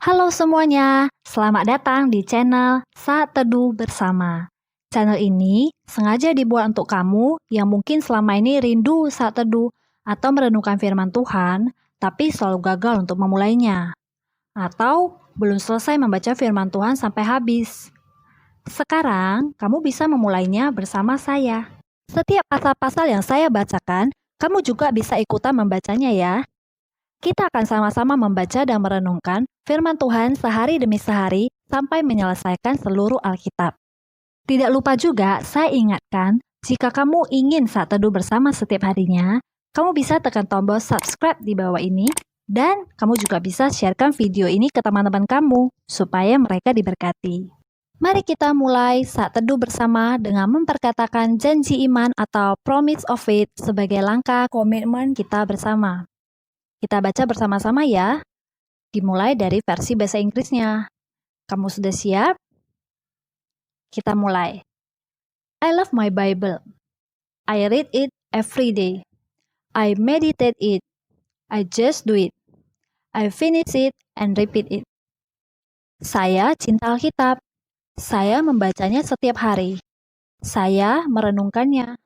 Halo semuanya, selamat datang di channel Saat Teduh Bersama. Channel ini sengaja dibuat untuk kamu yang mungkin selama ini rindu saat teduh atau merenungkan firman Tuhan, tapi selalu gagal untuk memulainya. Atau belum selesai membaca firman Tuhan sampai habis. Sekarang, kamu bisa memulainya bersama saya. Setiap pasal-pasal yang saya bacakan, kamu juga bisa ikutan membacanya ya. Kita akan sama-sama membaca dan merenungkan firman Tuhan sehari demi sehari sampai menyelesaikan seluruh Alkitab. Tidak lupa juga, saya ingatkan, jika kamu ingin saat teduh bersama setiap harinya, kamu bisa tekan tombol subscribe di bawah ini, dan kamu juga bisa sharekan video ini ke teman-teman kamu, supaya mereka diberkati. Mari kita mulai saat teduh bersama dengan memperkatakan janji iman atau promise of faith sebagai langkah komitmen kita bersama. Kita baca bersama-sama ya. Dimulai dari versi bahasa Inggrisnya. Kamu sudah siap? Kita mulai. I love my Bible. I read it every day. I meditate it. I just do it. I finish it and repeat it. Saya cinta Alkitab. Saya membacanya setiap hari. Saya merenungkannya.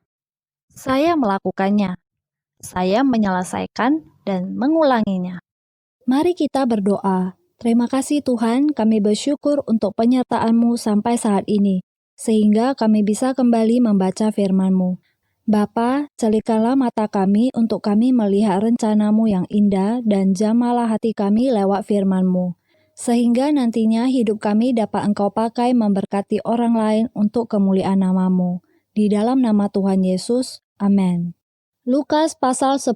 Saya melakukannya. Saya menyelesaikan dan mengulanginya. Mari kita berdoa. Terima kasih Tuhan, kami bersyukur untuk penyertaan-Mu sampai saat ini, sehingga kami bisa kembali membaca firman-Mu. Bapa, celikanlah mata kami untuk kami melihat rencana-Mu yang indah dan jamalah hati kami lewat firman-Mu, sehingga nantinya hidup kami dapat Engkau pakai memberkati orang lain untuk kemuliaan nama-Mu. Di dalam nama Tuhan Yesus, amin. Lukas pasal 10.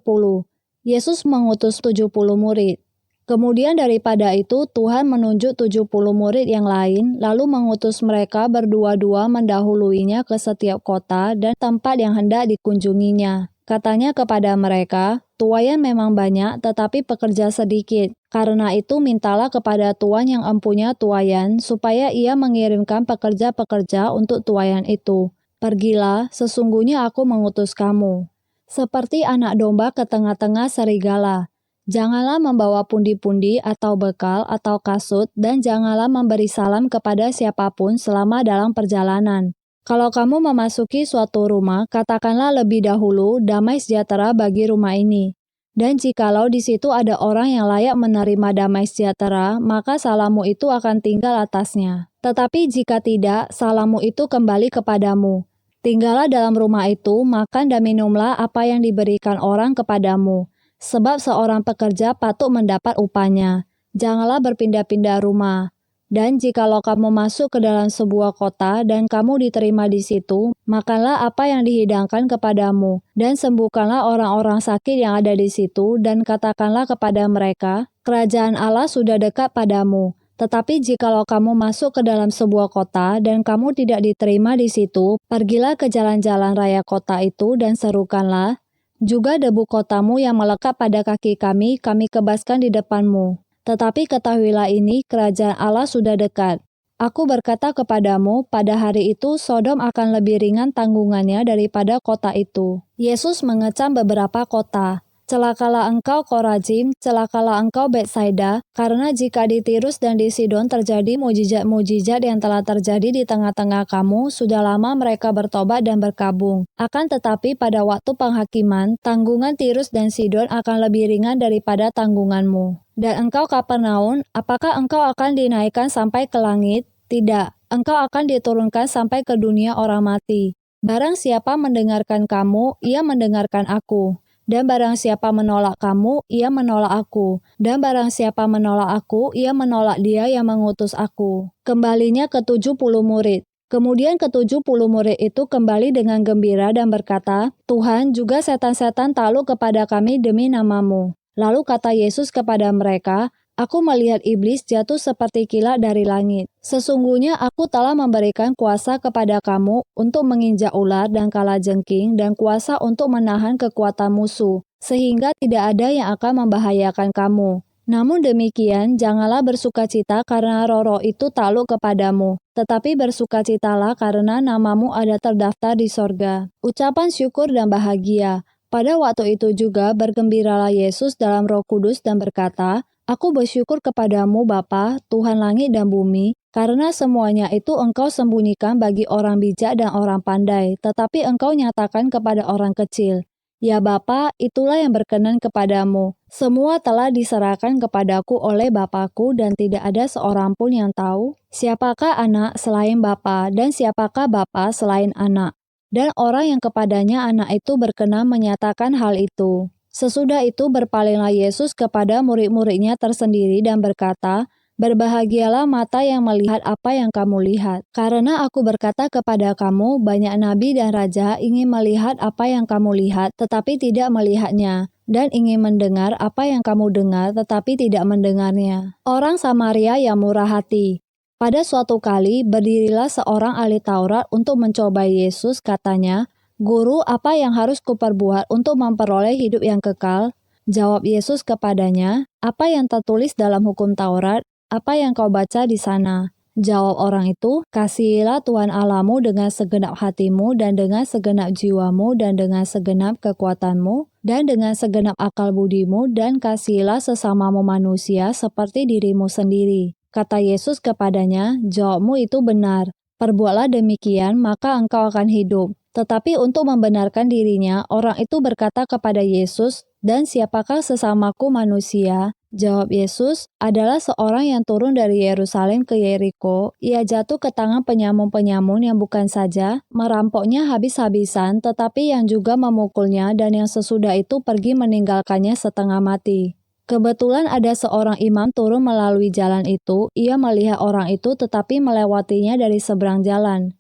Yesus mengutus 70 murid. Kemudian daripada itu Tuhan menunjuk 70 murid yang lain, lalu mengutus mereka berdua-dua mendahuluinya ke setiap kota dan tempat yang hendak dikunjunginya. Katanya kepada mereka, tuaian memang banyak tetapi pekerja sedikit. Karena itu mintalah kepada Tuan yang empunya tuaian, supaya ia mengirimkan pekerja-pekerja untuk tuaian itu. Pergilah, sesungguhnya aku mengutus kamu. Seperti anak domba ke tengah-tengah serigala. Janganlah membawa pundi-pundi atau bekal atau kasut, dan janganlah memberi salam kepada siapapun selama dalam perjalanan. Kalau kamu memasuki suatu rumah, katakanlah lebih dahulu, damai sejahtera bagi rumah ini. Dan jikalau di situ ada orang yang layak menerima damai sejahtera, maka salammu itu akan tinggal atasnya. Tetapi jika tidak, salammu itu kembali kepadamu. Tinggallah dalam rumah itu, makan dan minumlah apa yang diberikan orang kepadamu. Sebab seorang pekerja patut mendapat upahnya. Janganlah berpindah-pindah rumah. Dan jikalau kamu masuk ke dalam sebuah kota dan kamu diterima di situ, makanlah apa yang dihidangkan kepadamu, dan sembuhkanlah orang-orang sakit yang ada di situ, dan katakanlah kepada mereka, kerajaan Allah sudah dekat padamu. Tetapi jikalau kamu masuk ke dalam sebuah kota dan kamu tidak diterima di situ, pergilah ke jalan-jalan raya kota itu dan serukanlah, juga debu kotamu yang melekat pada kaki kami kebaskan di depanmu. Tetapi ketahuilah ini, kerajaan Allah sudah dekat. Aku berkata kepadamu, pada hari itu Sodom akan lebih ringan tanggungannya daripada kota itu. Yesus mengecam beberapa kota. Celakalah engkau Korazim, celakalah engkau Betsaida, karena jika di Tirus dan di Sidon terjadi mujizat-mujizat yang telah terjadi di tengah-tengah kamu, sudah lama mereka bertobat dan berkabung. Akan tetapi pada waktu penghakiman, tanggungan Tirus dan Sidon akan lebih ringan daripada tanggunganmu. Dan engkau Kapernaum, apakah engkau akan dinaikkan sampai ke langit? Tidak, engkau akan diturunkan sampai ke dunia orang mati. Barang siapa mendengarkan kamu, ia mendengarkan aku. Dan barang siapa menolak kamu, ia menolak aku. Dan barang siapa menolak aku, ia menolak dia yang mengutus aku. Kembalinya ke 70 murid. Kemudian ke 70 murid itu kembali dengan gembira dan berkata, Tuhan, juga setan-setan takluk kepada kami demi nama-Mu. Lalu kata Yesus kepada mereka, Aku melihat iblis jatuh seperti kilat dari langit. Sesungguhnya aku telah memberikan kuasa kepada kamu untuk menginjak ular dan kalajengking dan kuasa untuk menahan kekuatan musuh, sehingga tidak ada yang akan membahayakan kamu. Namun demikian, janganlah bersukacita karena roh-roh itu takluk kepadamu, tetapi bersukacitalah karena namamu ada terdaftar di sorga. Ucapan syukur dan bahagia. Pada waktu itu juga bergembiralah Yesus dalam Roh Kudus dan berkata, Aku bersyukur kepadamu Bapa, Tuhan langit dan bumi, karena semuanya itu Engkau sembunyikan bagi orang bijak dan orang pandai, tetapi Engkau nyatakan kepada orang kecil. Ya Bapa, itulah yang berkenan kepadamu. Semua telah diserahkan kepadaku oleh Bapakku dan tidak ada seorang pun yang tahu siapakah anak selain Bapa dan siapakah Bapa selain anak. Dan orang yang kepadanya anak itu berkenan menyatakan hal itu. Sesudah itu berpalinglah Yesus kepada murid-muridnya tersendiri dan berkata, "Berbahagialah mata yang melihat apa yang kamu lihat. Karena aku berkata kepada kamu, banyak nabi dan raja ingin melihat apa yang kamu lihat, tetapi tidak melihatnya, dan ingin mendengar apa yang kamu dengar, tetapi tidak mendengarnya." Orang Samaria yang murah hati. Pada suatu kali, berdirilah seorang ahli Taurat untuk mencobai Yesus, katanya, "Guru, apa yang harus kuperbuat untuk memperoleh hidup yang kekal?" Jawab Yesus kepadanya, "Apa yang tertulis dalam hukum Taurat? Apa yang kau baca di sana?" Jawab orang itu, "Kasihilah Tuhan Allahmu dengan segenap hatimu dan dengan segenap jiwamu dan dengan segenap kekuatanmu dan dengan segenap akal budimu dan kasihilah sesamamu manusia seperti dirimu sendiri." Kata Yesus kepadanya, "Jawabmu itu benar. Perbuatlah demikian, maka engkau akan hidup." Tetapi untuk membenarkan dirinya, orang itu berkata kepada Yesus, "Dan siapakah sesamaku manusia?" Jawab Yesus, "Adalah seorang yang turun dari Yerusalem ke Yeriko. Ia jatuh ke tangan penyamun-penyamun yang bukan saja merampoknya habis-habisan, tetapi yang juga memukulnya dan yang sesudah itu pergi meninggalkannya setengah mati." Kebetulan ada seorang imam turun melalui jalan itu. Ia melihat orang itu tetapi melewatinya dari seberang jalan.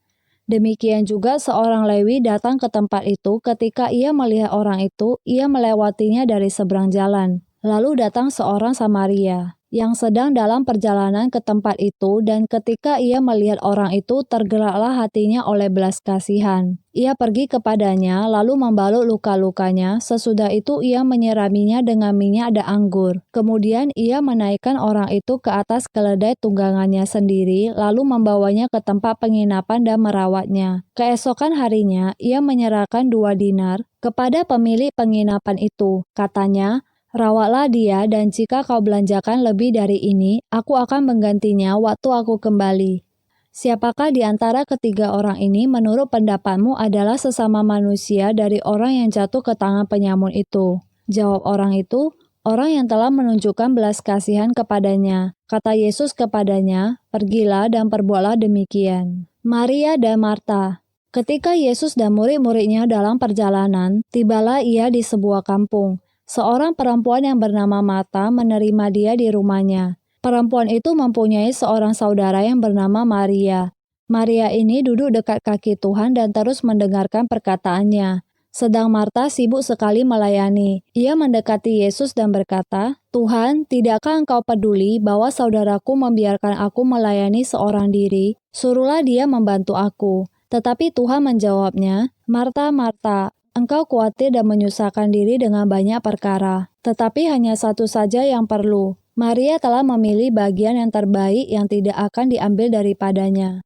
Demikian juga seorang Lewi datang ke tempat itu. Ketika ia melihat orang itu, ia melewatinya dari seberang jalan. Lalu datang seorang Samaria yang sedang dalam perjalanan ke tempat itu, dan ketika ia melihat orang itu, tergeraklah hatinya oleh belas kasihan. Ia pergi kepadanya, lalu membalut luka-lukanya. Sesudah itu ia menyiraminya dengan minyak dan anggur. Kemudian ia menaikkan orang itu ke atas keledai tunggangannya sendiri, lalu membawanya ke tempat penginapan dan merawatnya. Keesokan harinya, ia menyerahkan 2 dinar kepada pemilik penginapan itu. Katanya, "Rawatlah dia, dan jika kau belanjakan lebih dari ini, aku akan menggantinya waktu aku kembali." Siapakah di antara ketiga orang ini menurut pendapatmu adalah sesama manusia dari orang yang jatuh ke tangan penyamun itu? Jawab orang itu, "Orang yang telah menunjukkan belas kasihan kepadanya." Kata Yesus kepadanya, "Pergilah dan perbuatlah demikian." Maria dan Marta. Ketika Yesus dan murid-muridnya dalam perjalanan, tibalah ia di sebuah kampung. Seorang perempuan yang bernama Marta menerima dia di rumahnya. Perempuan itu mempunyai seorang saudara yang bernama Maria. Maria ini duduk dekat kaki Tuhan dan terus mendengarkan perkataannya. Sedang Marta sibuk sekali melayani. Ia mendekati Yesus dan berkata, "Tuhan, tidakkah engkau peduli bahwa saudaraku membiarkan aku melayani seorang diri? Suruhlah dia membantu aku." Tetapi Tuhan menjawabnya, "Marta, Marta, engkau khawatir dan menyusahkan diri dengan banyak perkara, tetapi hanya satu saja yang perlu. Maria telah memilih bagian yang terbaik yang tidak akan diambil daripadanya."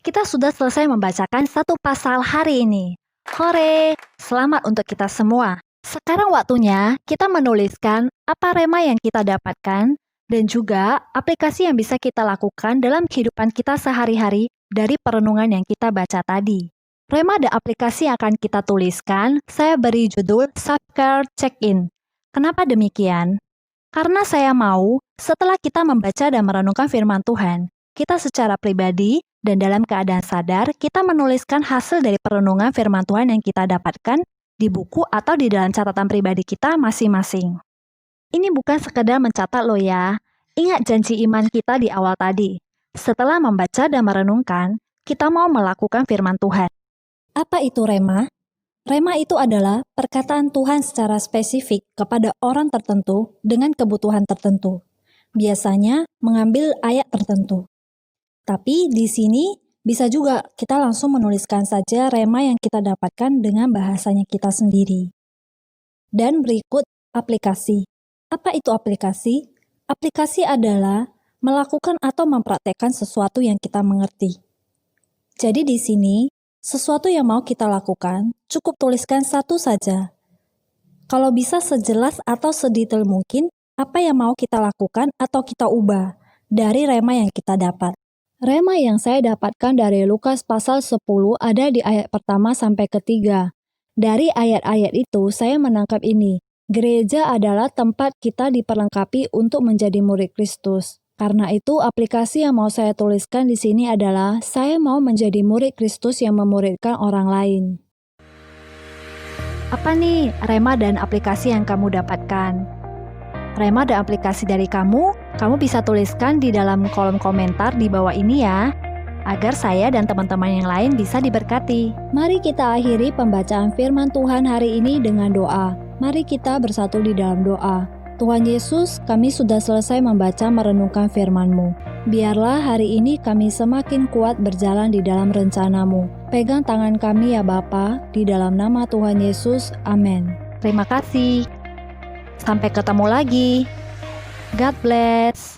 Kita sudah selesai membacakan satu pasal hari ini. Hore! Selamat untuk kita semua. Sekarang waktunya kita menuliskan apa rema yang kita dapatkan dan juga aplikasi yang bisa kita lakukan dalam kehidupan kita sehari-hari dari perenungan yang kita baca tadi. Rema dan aplikasi yang akan kita tuliskan, saya beri judul Self-Care Check-in. Kenapa demikian? Karena saya mau, setelah kita membaca dan merenungkan firman Tuhan, kita secara pribadi dan dalam keadaan sadar, kita menuliskan hasil dari perenungan firman Tuhan yang kita dapatkan di buku atau di dalam catatan pribadi kita masing-masing. Ini bukan sekedar mencatat loh ya. Ingat janji iman kita di awal tadi. Setelah membaca dan merenungkan, kita mau melakukan firman Tuhan. Apa itu rema? Rema itu adalah perkataan Tuhan secara spesifik kepada orang tertentu dengan kebutuhan tertentu. Biasanya mengambil ayat tertentu. Tapi di sini bisa juga kita langsung menuliskan saja rema yang kita dapatkan dengan bahasanya kita sendiri. Dan berikut aplikasi. Apa itu aplikasi? Aplikasi adalah melakukan atau mempraktekkan sesuatu yang kita mengerti. Jadi di sini, sesuatu yang mau kita lakukan, cukup tuliskan satu saja. Kalau bisa sejelas atau sedetail mungkin, Apa yang mau kita lakukan atau kita ubah dari rema yang kita dapat? Rema yang saya dapatkan dari Lukas pasal 10 ada di ayat pertama sampai ketiga. Dari ayat-ayat itu saya menangkap ini. Gereja adalah tempat kita diperlengkapi untuk menjadi murid Kristus. Karena itu aplikasi yang mau saya tuliskan di sini adalah saya mau menjadi murid Kristus yang memuridkan orang lain. Apa nih rema dan aplikasi yang kamu dapatkan? Rema dan aplikasi dari kamu bisa tuliskan di dalam kolom komentar di bawah ini ya, agar saya dan teman-teman yang lain bisa diberkati. Mari kita akhiri pembacaan firman Tuhan hari ini dengan doa. Mari kita bersatu di dalam doa. Tuhan Yesus, kami sudah selesai membaca merenungkan firman-Mu. Biarlah hari ini kami semakin kuat berjalan di dalam rencana-Mu. Pegang tangan kami ya Bapa, di dalam nama Tuhan Yesus. Amin. Terima kasih. Sampai ketemu lagi. God bless.